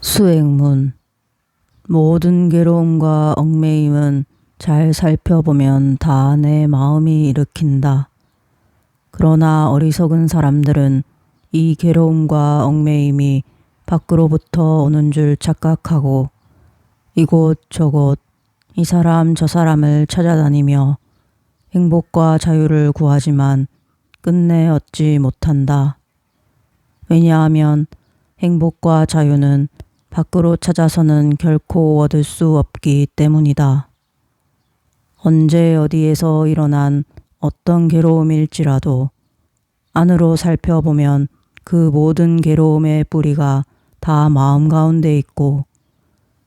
수행문. 모든 괴로움과 얽매임은 잘 살펴보면 다 내 마음이 일으킨다. 그러나 어리석은 사람들은 이 괴로움과 얽매임이 밖으로부터 오는 줄 착각하고 이곳저곳 이 사람 저 사람을 찾아다니며 행복과 자유를 구하지만 끝내 얻지 못한다. 왜냐하면 행복과 자유는 밖으로 찾아서는 결코 얻을 수 없기 때문이다. 언제 어디에서 일어난 어떤 괴로움일지라도 안으로 살펴보면 그 모든 괴로움의 뿌리가 다 마음 가운데 있고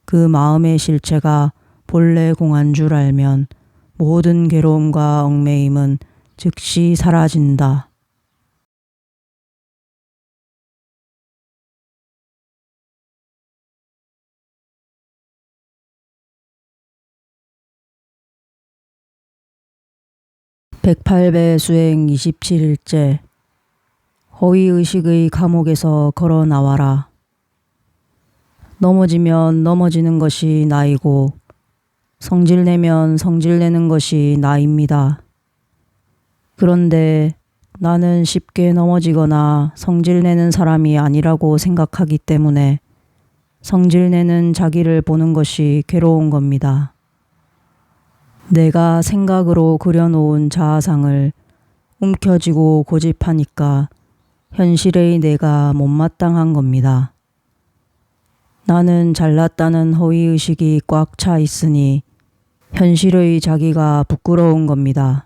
그 마음의 실체가 본래 공한 줄 알면 모든 괴로움과 얽매임은 즉시 사라진다. (108배) 수행 27일째. 허위의식의 감옥에서 걸어 나와라. 넘어지면 넘어지는 것이 나이고 성질내면 성질내는 것이 나입니다. 그런데 나는 쉽게 넘어지거나 성질내는 사람이 아니라고 생각하기 때문에 성질내는 자기를 보는 것이 괴로운 겁니다. 내가 생각으로 그려놓은 자아상을 움켜쥐고 고집하니까 현실의 내가 못마땅한 겁니다. 나는 잘났다는 허위의식이 꽉 차 있으니 현실의 자기가 부끄러운 겁니다.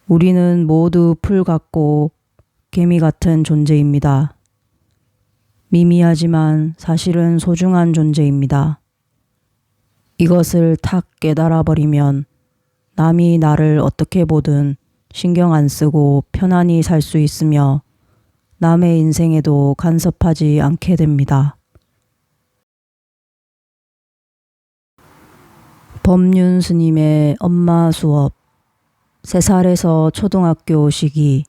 우리는 모두 풀 같고 개미 같은 존재입니다. 미미하지만 사실은 소중한 존재입니다. 이것을 탁 깨달아 버리면 남이 나를 어떻게 보든 신경 안 쓰고 편안히 살 수 있으며 남의 인생에도 간섭하지 않게 됩니다. 법륜 스님의 엄마 수업. 3살에서 초등학교 시기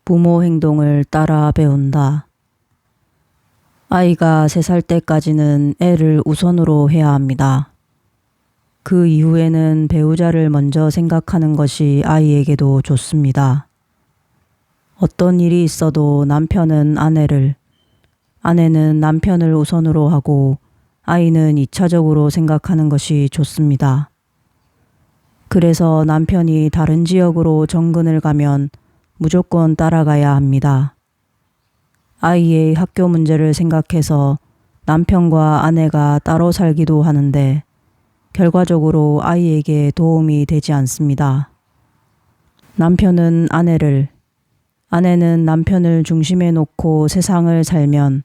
부모 행동을 따라 배운다. 아이가 3살 때까지는 애를 우선으로 해야 합니다. 그 이후에는 배우자를 먼저 생각하는 것이 아이에게도 좋습니다. 어떤 일이 있어도 남편은 아내를, 아내는 남편을 우선으로 하고 아이는 2차적으로 생각하는 것이 좋습니다. 그래서 남편이 다른 지역으로 정근을 가면 무조건 따라가야 합니다. 아이의 학교 문제를 생각해서 남편과 아내가 따로 살기도 하는데 결과적으로 아이에게 도움이 되지 않습니다. 남편은 아내를, 아내는 남편을 중심에 놓고 세상을 살면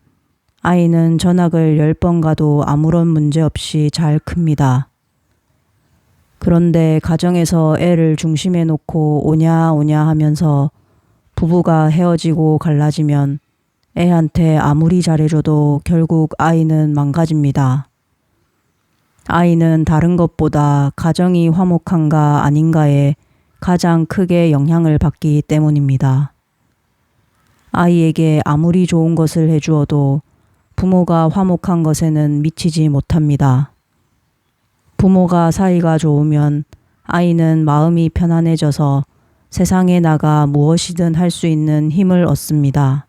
아이는 전학을 10번 가도 아무런 문제 없이 잘 큽니다. 그런데 가정에서 애를 중심에 놓고 오냐 오냐 하면서 부부가 헤어지고 갈라지면 애한테 아무리 잘해줘도 결국 아이는 망가집니다. 아이는 다른 것보다 가정이 화목한가 아닌가에 가장 크게 영향을 받기 때문입니다. 아이에게 아무리 좋은 것을 해주어도 부모가 화목한 것에는 미치지 못합니다. 부모가 사이가 좋으면 아이는 마음이 편안해져서 세상에 나가 무엇이든 할 수 있는 힘을 얻습니다.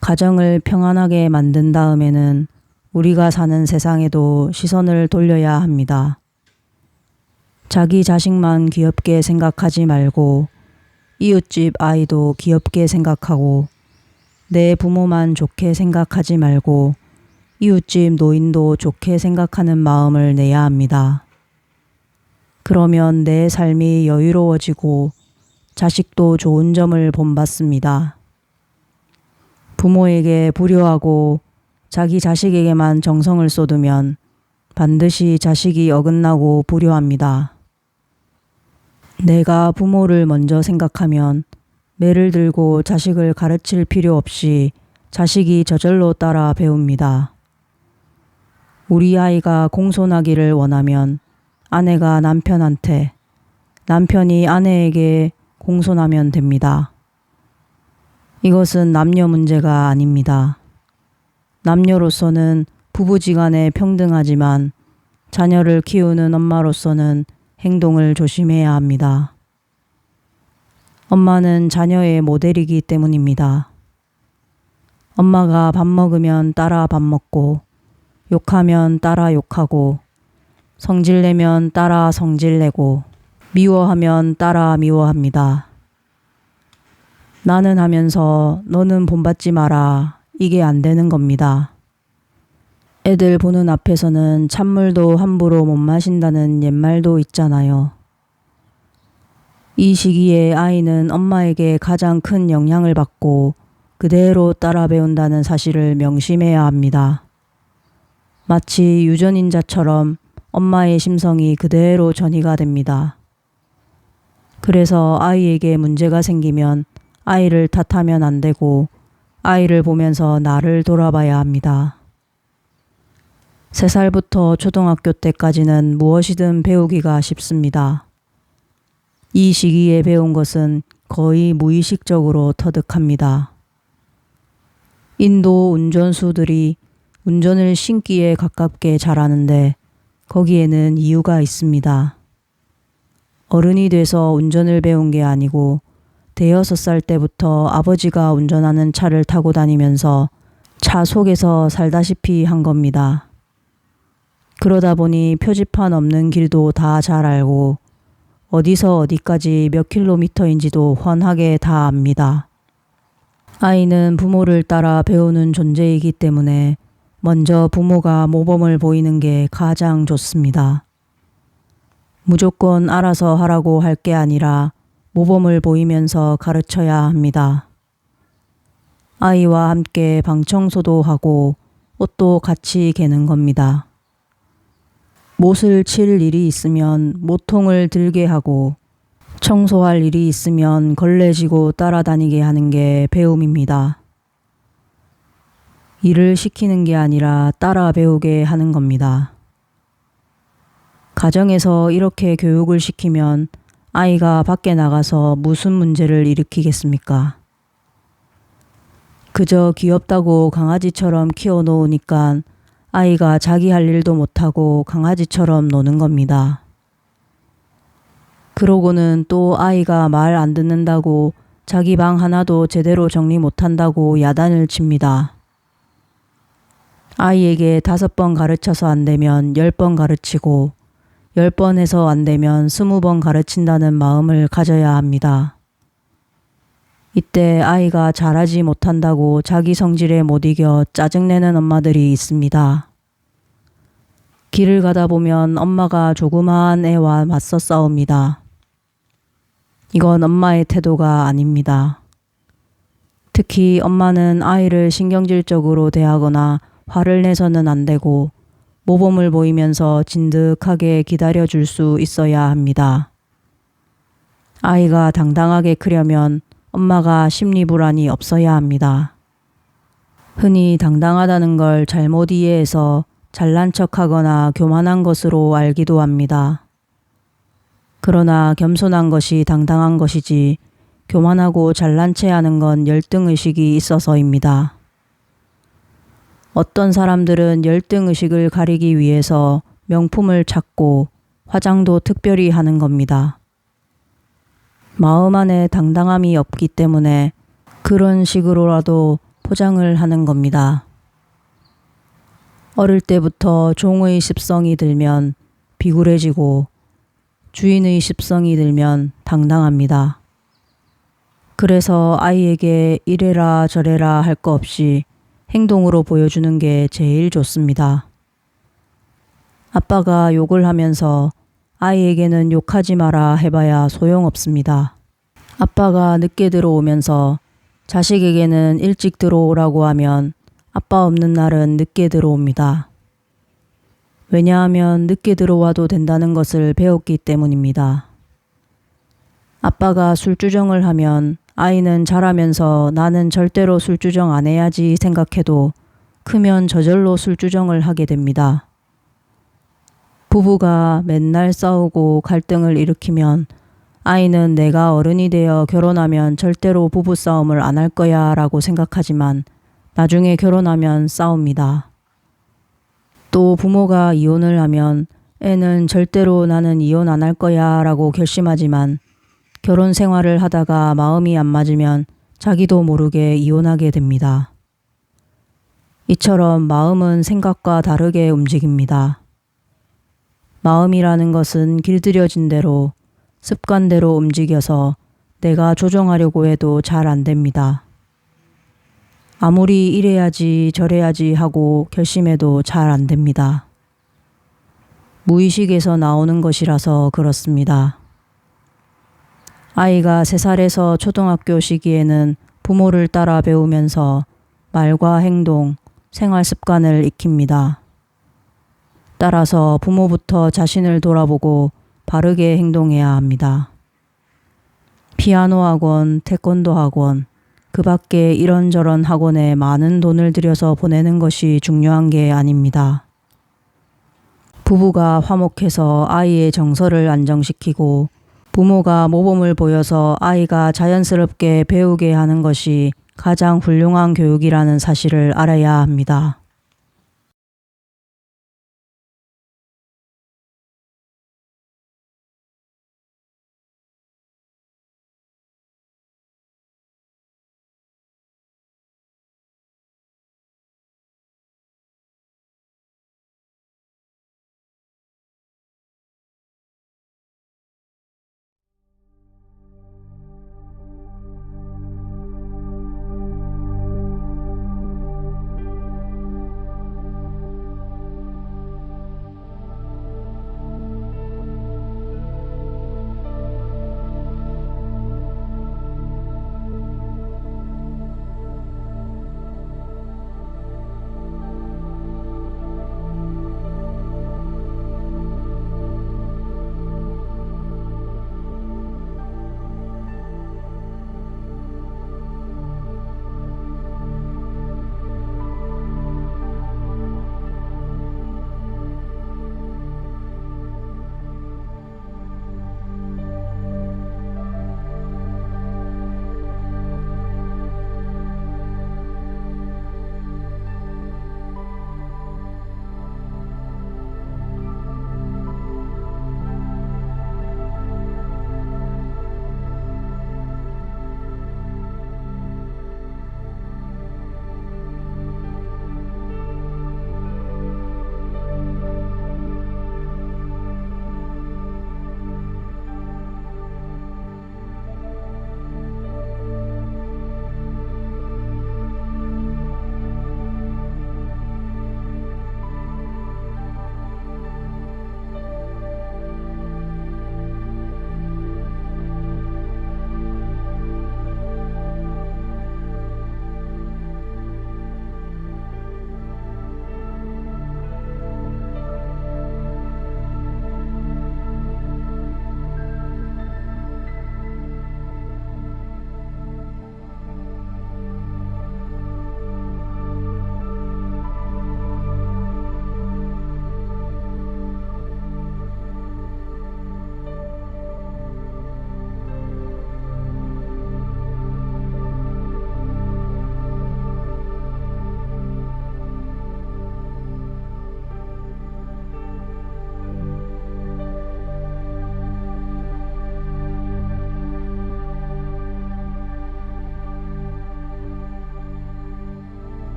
가정을 평안하게 만든 다음에는 우리가 사는 세상에도 시선을 돌려야 합니다. 자기 자식만 귀엽게 생각하지 말고 이웃집 아이도 귀엽게 생각하고 내 부모만 좋게 생각하지 말고 이웃집 노인도 좋게 생각하는 마음을 내야 합니다. 그러면 내 삶이 여유로워지고 자식도 좋은 점을 본받습니다. 부모에게 불효하고 자기 자식에게만 정성을 쏟으면 반드시 자식이 어긋나고 불효합니다. 내가 부모를 먼저 생각하면 매를 들고 자식을 가르칠 필요 없이 자식이 저절로 따라 배웁니다. 우리 아이가 공손하기를 원하면 아내가 남편한테, 남편이 아내에게 공손하면 됩니다. 이것은 남녀 문제가 아닙니다. 남녀로서는 부부지간에 평등하지만 자녀를 키우는 엄마로서는 행동을 조심해야 합니다. 엄마는 자녀의 모델이기 때문입니다. 엄마가 밥 먹으면 따라 밥 먹고, 욕하면 따라 욕하고, 성질내면 따라 성질내고, 미워하면 따라 미워합니다. 나는 하면서 너는 본받지 마라. 이게 안 되는 겁니다. 애들 보는 앞에서는 찬물도 함부로 못 마신다는 옛말도 있잖아요. 이 시기에 아이는 엄마에게 가장 큰 영향을 받고 그대로 따라 배운다는 사실을 명심해야 합니다. 마치 유전인자처럼 엄마의 심성이 그대로 전이가 됩니다. 그래서 아이에게 문제가 생기면 아이를 탓하면 안 되고 아이를 보면서 나를 돌아봐야 합니다. 3살부터 초등학교 때까지는 무엇이든 배우기가 쉽습니다. 이 시기에 배운 것은 거의 무의식적으로 터득합니다. 인도 운전수들이 운전을 신기에 가깝게 잘하는데 거기에는 이유가 있습니다. 어른이 돼서 운전을 배운 게 아니고 5살 때부터 아버지가 운전하는 차를 타고 다니면서 차 속에서 살다시피 한 겁니다. 그러다 보니 표지판 없는 길도 다 잘 알고 어디서 어디까지 몇 킬로미터인지도 훤하게 다 압니다. 아이는 부모를 따라 배우는 존재이기 때문에 먼저 부모가 모범을 보이는 게 가장 좋습니다. 무조건 알아서 하라고 할 게 아니라 모범을 보이면서 가르쳐야 합니다. 아이와 함께 방 청소도 하고 옷도 같이 개는 겁니다. 못을 칠 일이 있으면 모통을 들게 하고 청소할 일이 있으면 걸레지고 따라다니게 하는 게 배움입니다. 일을 시키는 게 아니라 따라 배우게 하는 겁니다. 가정에서 이렇게 교육을 시키면 아이가 밖에 나가서 무슨 문제를 일으키겠습니까? 그저 귀엽다고 강아지처럼 키워놓으니까 아이가 자기 할 일도 못하고 강아지처럼 노는 겁니다. 그러고는 또 아이가 말 안 듣는다고 자기 방 하나도 제대로 정리 못한다고 야단을 칩니다. 아이에게 5번 가르쳐서 안 되면 10번 가르치고 10번 해서 안 되면 20번 가르친다는 마음을 가져야 합니다. 이때 아이가 잘하지 못한다고 자기 성질에 못 이겨 짜증내는 엄마들이 있습니다. 길을 가다 보면 엄마가 조그마한 애와 맞서 싸웁니다. 이건 엄마의 태도가 아닙니다. 특히 엄마는 아이를 신경질적으로 대하거나 화를 내서는 안 되고 모범을 보이면서 진득하게 기다려줄 수 있어야 합니다. 아이가 당당하게 크려면 엄마가 심리불안이 없어야 합니다. 흔히 당당하다는 걸 잘못 이해해서 잘난 척하거나 교만한 것으로 알기도 합니다. 그러나 겸손한 것이 당당한 것이지 교만하고 잘난 체 하는 건 열등의식이 있어서입니다. 어떤 사람들은 열등의식을 가리기 위해서 명품을 찾고 화장도 특별히 하는 겁니다. 마음 안에 당당함이 없기 때문에 그런 식으로라도 포장을 하는 겁니다. 어릴 때부터 종의 습성이 들면 비굴해지고 주인의 습성이 들면 당당합니다. 그래서 아이에게 이래라 저래라 할 거 없이 행동으로 보여주는 게 제일 좋습니다. 아빠가 욕을 하면서 아이에게는 욕하지 마라 해봐야 소용없습니다. 아빠가 늦게 들어오면서 자식에게는 일찍 들어오라고 하면 아빠 없는 날은 늦게 들어옵니다. 왜냐하면 늦게 들어와도 된다는 것을 배웠기 때문입니다. 아빠가 술주정을 하면 아이는 자라면서 나는 절대로 술주정 안 해야지 생각해도 크면 저절로 술주정을 하게 됩니다. 부부가 맨날 싸우고 갈등을 일으키면 아이는 내가 어른이 되어 결혼하면 절대로 부부싸움을 안 할 거야 라고 생각하지만 나중에 결혼하면 싸웁니다. 또 부모가 이혼을 하면 애는 절대로 나는 이혼 안 할 거야 라고 결심하지만 결혼 생활을 하다가 마음이 안 맞으면 자기도 모르게 이혼하게 됩니다. 이처럼 마음은 생각과 다르게 움직입니다. 마음이라는 것은 길들여진 대로 습관대로 움직여서 내가 조정하려고 해도 잘 안 됩니다. 아무리 이래야지 저래야지 하고 결심해도 잘 안 됩니다. 무의식에서 나오는 것이라서 그렇습니다. 아이가 3살에서 초등학교 시기에는 부모를 따라 배우면서 말과 행동, 생활 습관을 익힙니다. 따라서 부모부터 자신을 돌아보고 바르게 행동해야 합니다. 피아노 학원, 태권도 학원, 그 밖에 이런저런 학원에 많은 돈을 들여서 보내는 것이 중요한 게 아닙니다. 부부가 화목해서 아이의 정서를 안정시키고 부모가 모범을 보여서 아이가 자연스럽게 배우게 하는 것이 가장 훌륭한 교육이라는 사실을 알아야 합니다.